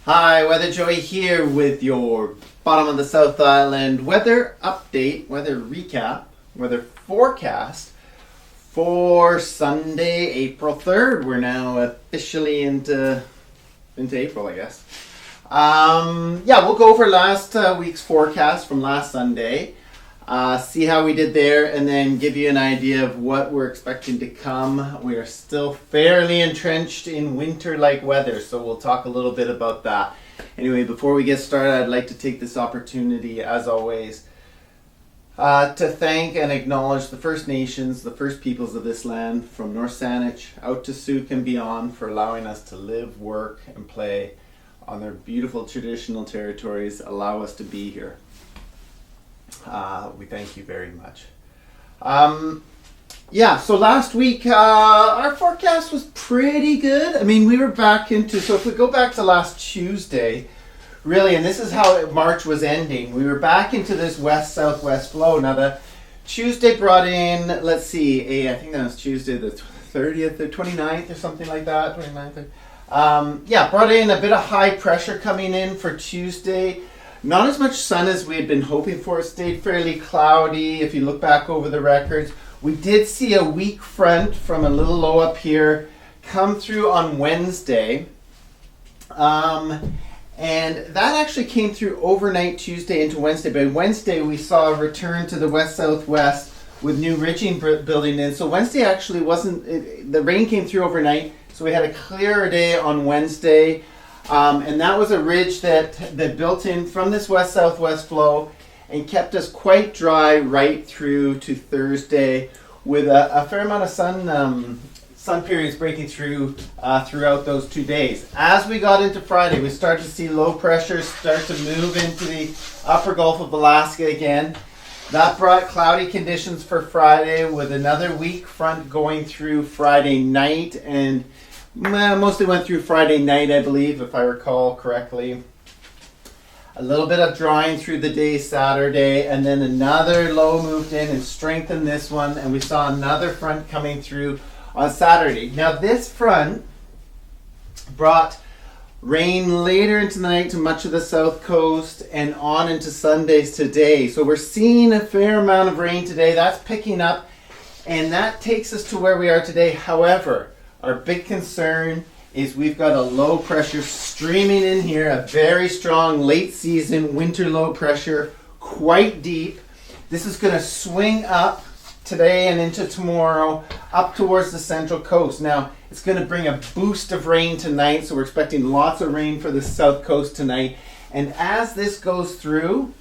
Hi, Weather Joey here with your bottom of the South Island weather update, weather recap, weather forecast for Sunday, April 3rd. We're now officially into April, I guess. We'll go over last week's forecast from last Sunday, see how we did there, and then give you an idea of what we're expecting to come. We are still fairly entrenched in winter-like weather, so we'll talk a little bit about that. Anyway, before we get started, I'd like to take this opportunity, as always, to thank and acknowledge the First Nations, the First Peoples of this land, from North Saanich out to Sooke and beyond, for allowing us to live, work, and play on their beautiful traditional territories, allow us to be here. We thank you very much. So last week our forecast was pretty good. I mean, we were back into, so if we go back to last Tuesday, really, and this is how March was ending, we were back into this west-southwest flow. Now the Tuesday brought in, I think that was Tuesday the 30th or 29th or something like that, 29th. Brought in a bit of high pressure coming in for Tuesday. Not as much sun as we had been hoping for. It stayed fairly cloudy if you look back over the records. We did see a weak front from a little low up here come through on Wednesday. And that actually came through overnight Tuesday into Wednesday. By Wednesday we saw a return to the west-southwest with new ridging building in. So Wednesday actually the rain came through overnight. So we had a clearer day on Wednesday. And that was a ridge that built in from this west-southwest flow and kept us quite dry right through to Thursday, with a fair amount of sun periods breaking through throughout those 2 days. As we got into Friday, we started to see low pressure start to move into the upper Gulf of Alaska again. That brought cloudy conditions for Friday, with another weak front going through Friday night, and mostly went through Friday night, I believe, if I recall correctly. A little bit of drying through the day Saturday, and then another low moved in and strengthened this one, and we saw another front coming through on Saturday. Now this front brought rain later into the night to much of the south coast and on into Sundays today. So we're seeing a fair amount of rain today. That's picking up, and that takes us to where we are today. However, our big concern is we've got a low pressure streaming in here, a very strong late season winter low pressure, quite deep. This is going to swing up today and into tomorrow up towards the central coast. Now, it's going to bring a boost of rain tonight, so we're expecting lots of rain for the south coast tonight. And as this goes through,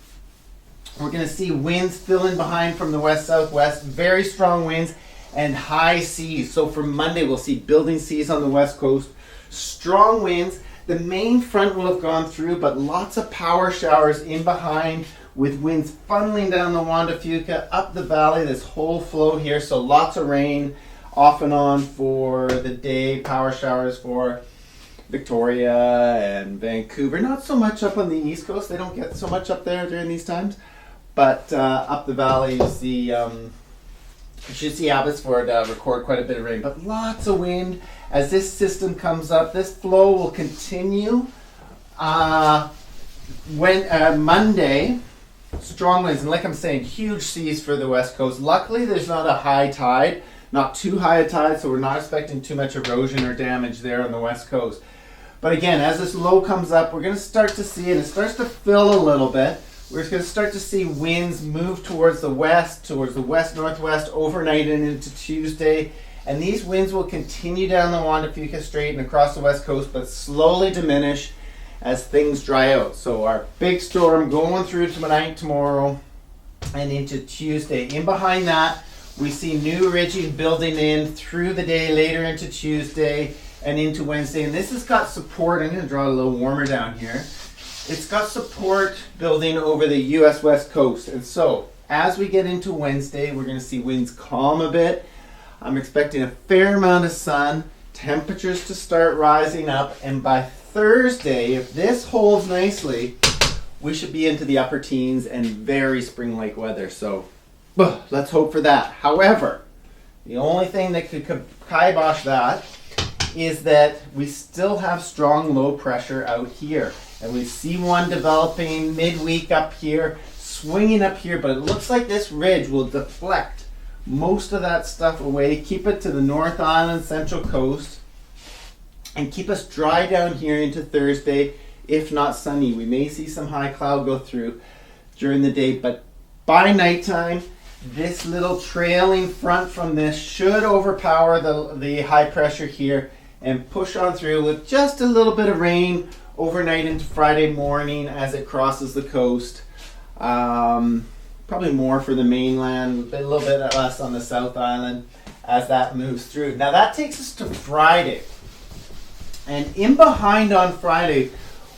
we're going to see winds fill in behind from the west-southwest, very strong winds, and high seas. So for Monday, we'll see building seas on the west coast, strong winds. The main front will have gone through, but lots of power showers in behind, with winds funneling down the Juan de Fuca, up the valley, this whole flow here. So lots of rain off and on for the day, power showers for Victoria and Vancouver. Not so much up on the east coast. They don't get so much up there during these times. But up the valley, you should see Abbotsford record quite a bit of rain, but lots of wind as this system comes up. This flow will continue Monday. Strong winds, and like I'm saying, huge seas for the west coast. Luckily, there's not a high tide, not too high a tide, so we're not expecting too much erosion or damage there on the west coast. But again, as this low comes up, we're going to start to see, and it starts to fill a little bit. We're going to start to see winds move towards the west-northwest overnight and into Tuesday. And these winds will continue down the Juan de Fuca Strait and across the west coast, but slowly diminish as things dry out. So our big storm going through tonight, tomorrow, and into Tuesday. In behind that, we see new ridging building in through the day, later into Tuesday and into Wednesday. And this has got support. I'm going to draw a little warmer down here. It's got support building over the U.S. West Coast. And so, as we get into Wednesday, we're going to see winds calm a bit. I'm expecting a fair amount of sun, temperatures to start rising up, and by Thursday, if this holds nicely, we should be into the upper teens and very spring-like weather. So, let's hope for that. However, the only thing that could kibosh that is that we still have strong low pressure out here. And we see one developing midweek up here, swinging up here, but it looks like this ridge will deflect most of that stuff away, keep it to the North Island, Central Coast, and keep us dry down here into Thursday, if not sunny. We may see some high cloud go through during the day, but by nighttime, this little trailing front from this should overpower the high pressure here and push on through with just a little bit of rain overnight into Friday morning as it crosses the coast. Probably more for the mainland, a little bit less on the South Island as that moves through. Now that takes us to Friday. And in behind on Friday,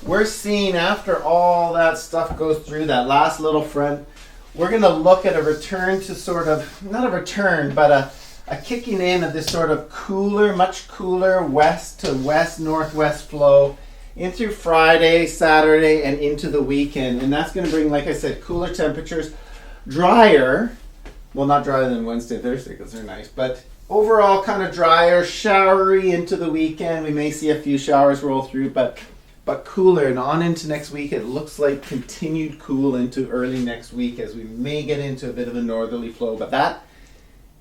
we're seeing after all that stuff goes through, that last little front, we're going to look at a return to sort of, not a return, but a kicking in of this sort of cooler, much cooler west to west, northwest flow in through Friday, Saturday, and into the weekend. And that's going to bring, like I said, cooler temperatures, drier, well, not drier than Wednesday, Thursday, because they're nice, but overall kind of drier, showery into the weekend. We may see a few showers roll through, but cooler, and on into next week. It looks like continued cool into early next week as we may get into a bit of a northerly flow, but that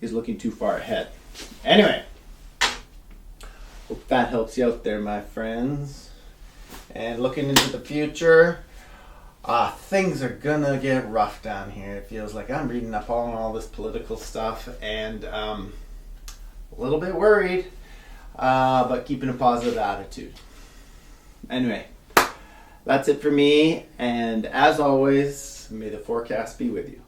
is looking too far ahead. Anyway, hope that helps you out there, my friends. And looking into the future, things are gonna get rough down here. It feels like I'm reading up on all this political stuff and a little bit worried, but keeping a positive attitude. Anyway, that's it for me, and as always, may the forecast be with you.